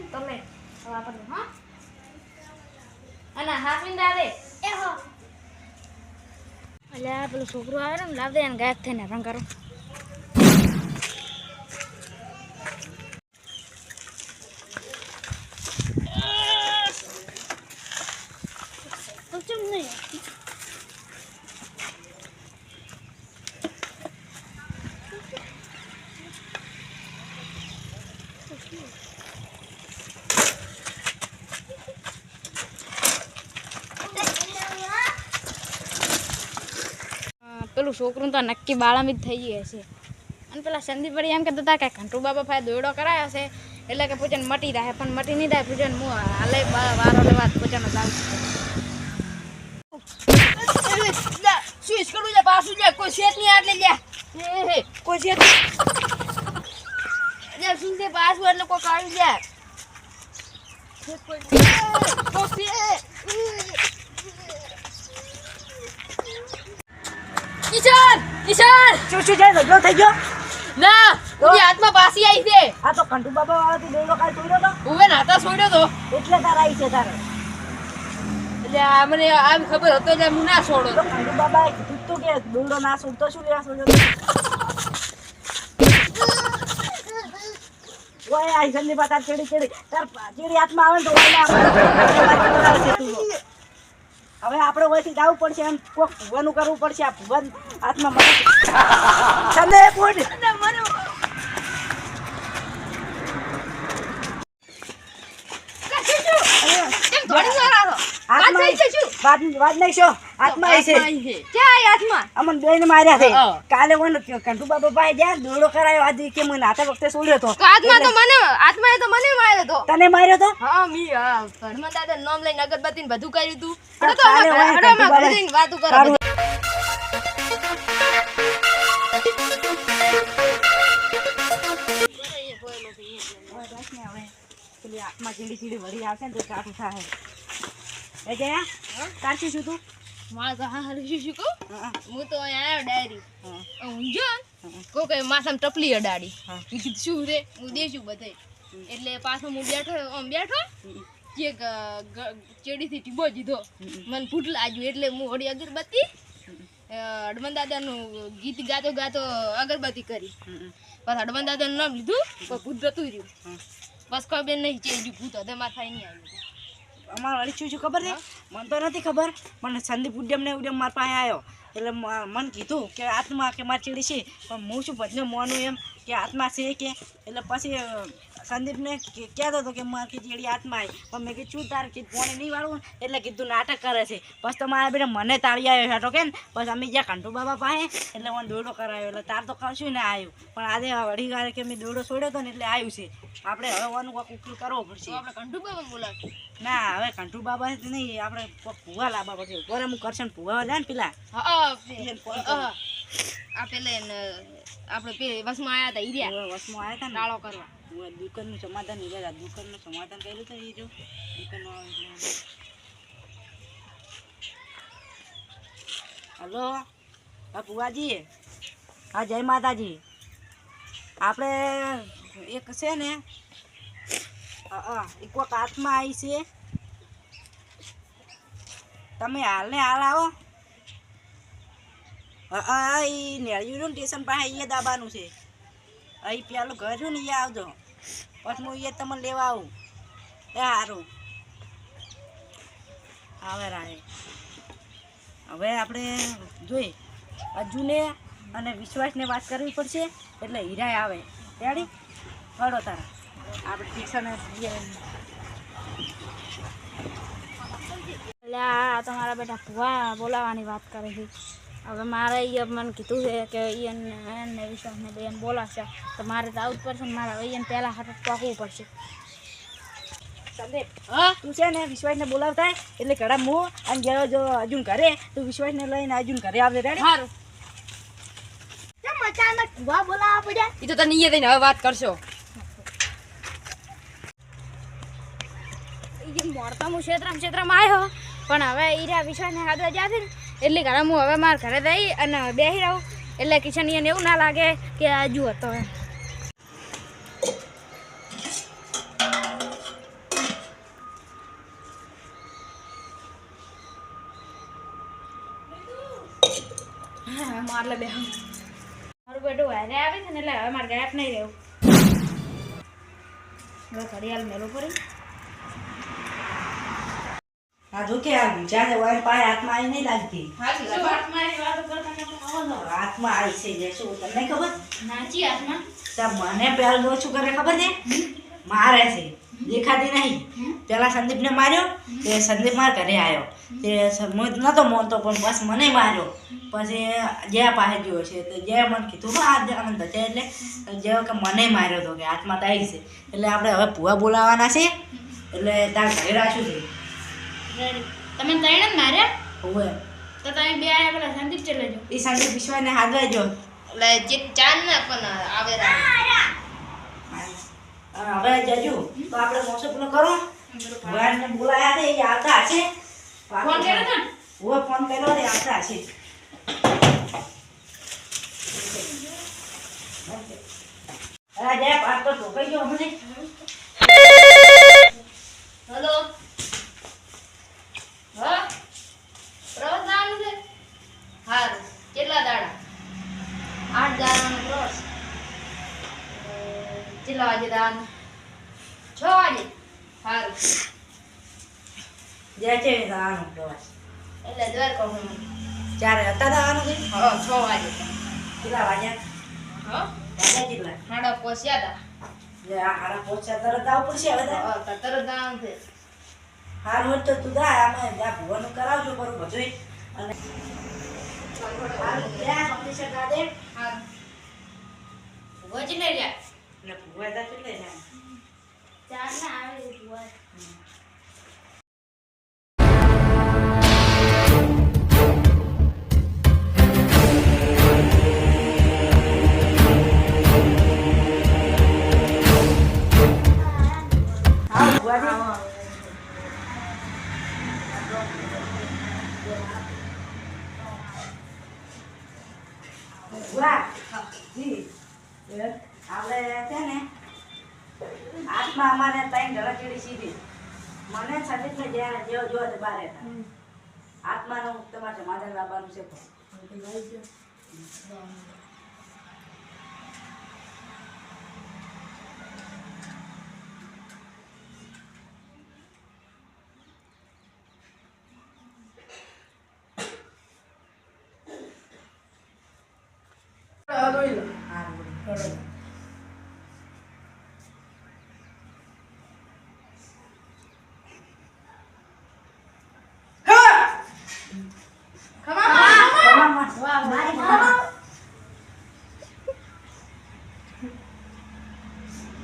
તમે વાપરજો હા અને હાફિંદા દે એ હો અલ્યા પેલું છોકરું આવે ને લાવ દે અને ગાયબ થઈને રંગ કરો તો ચમ નહીં પેલું છોકરું તો નક્કી બાળામી જ થઈ ગયા છે અને પેલા સંદીપ વળી એમ કહેતા હતા કે ઘંટુ બાબા પાસે દોયડો કરાયો છે એટલે કે પૂજન મટી રહે પણ મટી નહીં થાય પૂજન હું હાલે વારો લેવા પૂજનનો દાવ સ્વિચ કરું છે પાછું લે કોઈ શેઠ નહીં આટલે લે એ કોઈ શેઠ લે સુનતે પાછું એટલે કોઈ કાઢી લે કિશન કિશન શું જાય ઝઘડો થઈ ગયો ના ઉની હાથમાં પાસી આવી છે આ તો કંટુ બાબા વાળાથી દોડો કાલ તોડ્યો તો ઉવે નાતા છોડ્યો તો એટલે તાર આવી છે તારે એટલે આ મને આમ ખબર હતો એટલે હું ના છોડો તો કંટુ બાબાએ કીધું તું કે દોડો ના છોડતો શું લેવા છોડ્યો ઓય આ સંદીપ તાર ચેડી તાર ચેડી હાથમાં આવે ને તો ઓય હવે આપણે ઓયથી જવું પડશે એમ કોક ભૂવાનું કરવું પડશે આ ભૂવન હાથમાં મને સંદીપ ઉઠ મને માર્યા છે કાલે કંટુ બાબા ભાઈ જ્યાં દોડો કરાયો આજે કે મને નાતા વખતે છોડ્યો હતો તને માર્યો તો હનુમાન દાદા નામ લઈને અગરબત્તી ને બધું કર્યું તું વાતો કરો આંખમાં ચીડી વળી આવશે ને તો કાઠું થાય એ જયા તારથી શું તું મારે તો હા શું કહું હું તો અહીંયા આવ્યો ડાયરી ઊંઝો કોઈ માથામાં ટપલી અડાડી કીધું શું રે હું દેશું બધે એટલે પાછો હું બેઠો કે ચેડીથી ટીબો દીધો મને ફૂટ લાગ્યું એટલે હું વળી અગરબત્તી હનુમાન દાદાનું ગીત ગાતો ગાતો અગરબત્તી કરી પછી હનુમાન દાદાનું નામ લીધું ભૂત જતું રહ્યું બસ ખબર નહીં ચેડ્યું ભૂત હવે માથાય નહીં આવ્યું અમારે વળી શું ખબર છે મને તો નથી ખબર પણ સંદીપ ઉડ્યમ ને ઉડ્યમ મારા પાસે આવ્યો એટલે મને કીધું કે આત્મા કે મારી ચીડી છે પણ હું શું બધું મોનું એમ કે આત્મા છે કે એટલે પછી સંદીપને કહેતો હતો કે મારી ચીડી આત્મા આવી પણ મેં કીધું તાર કીધું ફોને નહીં વાળવું એટલે કીધું નાટક કરે છે પછી તો મારા બેટા મને તાળી આવ્યો હતો કે ને પછી અમે જ્યાં કંટુ બાબા પાસે એટલે મને દોડો કરાયો એટલે તાર તો કશું ને આવ્યું પણ આજે વળી વારે કે મેં દોડો છોડ્યો હતો ને એટલે આવ્યું છે આપણે હવે વાનું કોઈક ઉકેલ કરવો પડશે આપણે કંટુ બાબા બોલાવીએ ના હવે કંટુ બાબા નહીં આપણે ભૂવા લાવવા પડશે ઉપર અમુક કરશે ને ભૂવા જાય ને પેલા આ પેલે આપણે પે વસમાં આવ્યા હતા ઈર્યા વસમાં આવ્યા હતા નાળો કરવા દુકાનનું સમાધાન ઈર્યા દુકાનનું સમાધાન કર્યું હતું એ જો દુકાનમાં હલો હા ભુવાજી હા જય માતાજી આપણે એક છે ને એક કોઈક હાથમાં આવી છે તમે હાલ આવો એ નેળિયું સ્ટેશન પાસે એ દાબાનું છે અહીં પેલું ઘર છું ને એ આવજો પછી હું એ તમને લેવા આવું એ સારું આવે રાહે હવે આપણે જોઈ અજુને અને વિશ્વાસને વાત કરવી પડશે એટલે હીરાય આવે રેડી હળો તારા આપણે સ્ટેશન એટલે આ તમારા બેટા ભુવા બોલાવવાની વાત કરે છે હવે મારે એ મને કીધું છે કે એને વિશ્વાસને બેન બોલાવશે તો મારે તો આવું જ પડશે ને મારે એને પહેલાં હાથ પાકવું પડશે સંદીપ તું છે ને વિશ્વાસને બોલાવતા એટલે ઘડા હું અને જ્યારે જો અર્જુન ઘરે તું વિશ્વાસને લઈને અર્જુન ઘરે આવજે રેડી સારું અચાનક ભુવા બોલાવવા પડ્યા એ તો તને એ થઈને હવે વાત કરશો મોરતા હું ક્ષેત્રમાં આવ્યો પણ હવે ઈરા વિશ્વાસને હાથવા જાશે ને એટલે ઘરે હું હવે મારા ઘરે જઈ અને બેસી રહું એટલે કિશન એને એવું ના લાગે કે આજુ હતો એમ હા મારલે બે મારું બેટું વારે આવે છે ને એટલે હવે મારે ગાયબ નહીં રહેવું હવે ઘડિયાળ મેલો પડી હા જો કે આ બીજાને વાય પાય હાથમાં આવી નહીં લાગતી શું હાથમાં એ વાતો કરતા કરતા આવો હાથમાં આવી છે જે શું તમને ખબર નાચી હાથમાં તા મને પેલા શું કરે ખબર છે મારે છે દેખાતી નહીં પેલા સંદીપને માર્યો તે સંદીપ માર ઘરે આવ્યો તે હું નતો માનતો પણ બસ મને માર્યો પછી જયા પાસે ગયો છે તો જયા મને કીધું હાથ આમ ધચે એટલે જેવો કે મને માર્યો હતો કે હાથમાં તાઈ છે એટલે આપણે હવે ભૂવા બોલાવવાના છે એટલે તાર ઘરે રાખ્યું છે રેડી તમે તૈણ જ માર્યા હોવે તો તમે બે આયા પેલા સંદીપ ચલે જો એ સંદીપ વિશ્વાને હાથવાઈ જો એટલે જે ચાંદ ના પણ આવે હવે જજો તો આપણે મોસો પેલો કરો ભગવાનને બોલાયા છે એ આવતા હશે ફોન કર્યો તો ને હું ફોન કર્યો ને આવતા હશે અરે જય પાસ તો ઠોકાઈ ગયો અમને હેલો હા પ્રવાસ જવાનું છે હારું કેટલા દાડા 8 દાડાનો પ્રવાસ કેટલા વાગે જવાનું 6 વાગે હારું જય છે આનો પ્રવાસ એટલે દ્વાર કહું ચારે હતા દાવાનું છે હા 6 વાગે કેટલા વાગ્યા હા વાગ્યા કેટલા હાડા પહોંચ્યા હતા જે આ હારા પહોંચ્યા તરત આવું પડશે હવે તો. તરત જવાનું છે હારું હોય તો તું જા અમે જ્યાં ભુવાનું કરાવજો બરું બધુંય અને હારું ત્યાં કોમ્પિટિશન કાઢે હારું વજ ને રહ્યા ને ભુવા તા કેટલે છે ચાર ના આવે ભુવા હા ભુવાજી ભુવા જી આપણે છે ને હાથમાં અમારે ત્રણ ઢળકેલી સીધી મને સંદીપને જ્યાં જેવો જોવો તે બાર હતા હાથમાંનું તમારે સમાધાન લાવવાનું છે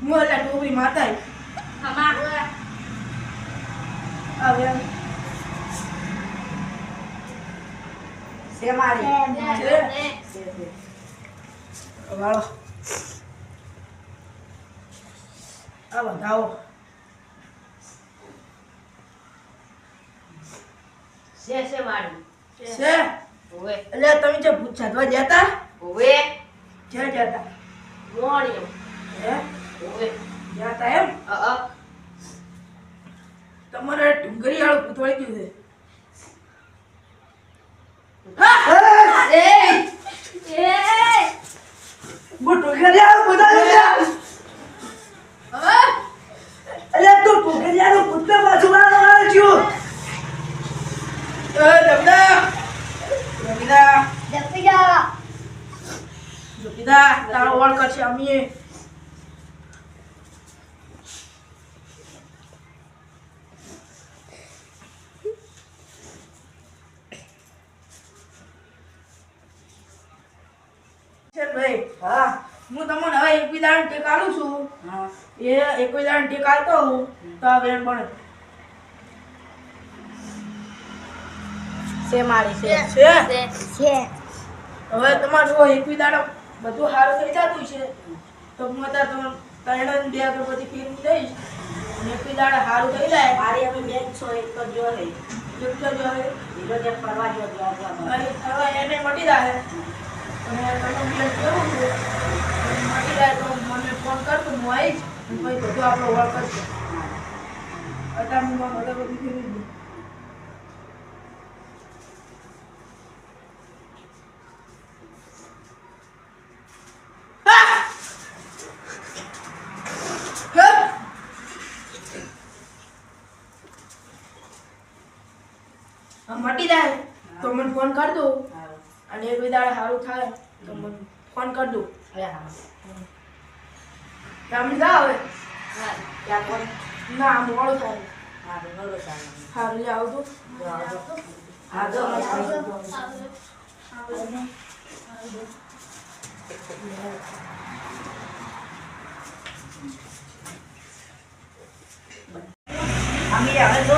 મોલા ટોપી માતા આવે છે મારી વાળો આ બતાવો છે મારી છે ઓવે એટલે તમે જે ભૂત સાધવા જતા ઓવે છે જતા મોણ્યો હે ઓવે જતા એમ તમારે ડુંગરી વાળું ભૂત વળી ગયું છે હું ડુંગરી વાળું ભૂત આવી ગયા એટલે તું ડુંગરી વાળું ભૂત ને પાછું વાળો છું જપીદા તારો ઓળ કરશે અમીએ ભાઈ હા હું તમને હવે એક વિધાન ટેક આલું છું હા એ એક વિધાન ટેક આલતો હું તો આ વેણ બને છે મારી છે છે હવે તમારું એક વિધાન બધું સારું થઈ જતું છે તો હું અત્યારે ત્રણ બે અગરબત્તી ફેરવી દઈશ અને એક વિધાન સારું થઈ જાય મારી અમે બેન છો એક તો જો હે જેટલો જો હવે હીરો જે ફરવા જો અને હવે એને મટી જાય અને તમે બેન કેવું છે મટી જાય તો મને ફોન કર તો હું આવીશ અને પછી બધું આપણો વર્ક કરશે અત્યારે હું અગરબત્તી ફેરવી દઉં મટી જાય તો મને ફોન કર દો સારું. અને એક બે દાડે સારું થાય તો મને ફોન કર દો એ હા. તમે જાઓ હવે હા ત્યાં કોણ? ના મોડું થાય હા, બરોબર, સારું. સારું લે આવજો જો આવજો. હા, જો આવજો. આમી આવે જો.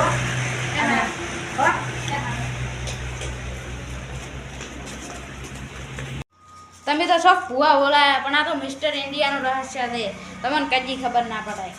અને હો? તમે તો શોખ ભૂવા બોલાયા પણ આ તો મિસ્ટર ઇન્ડિયાનું રહસ્ય છે તમને કદી ખબર ના પડાય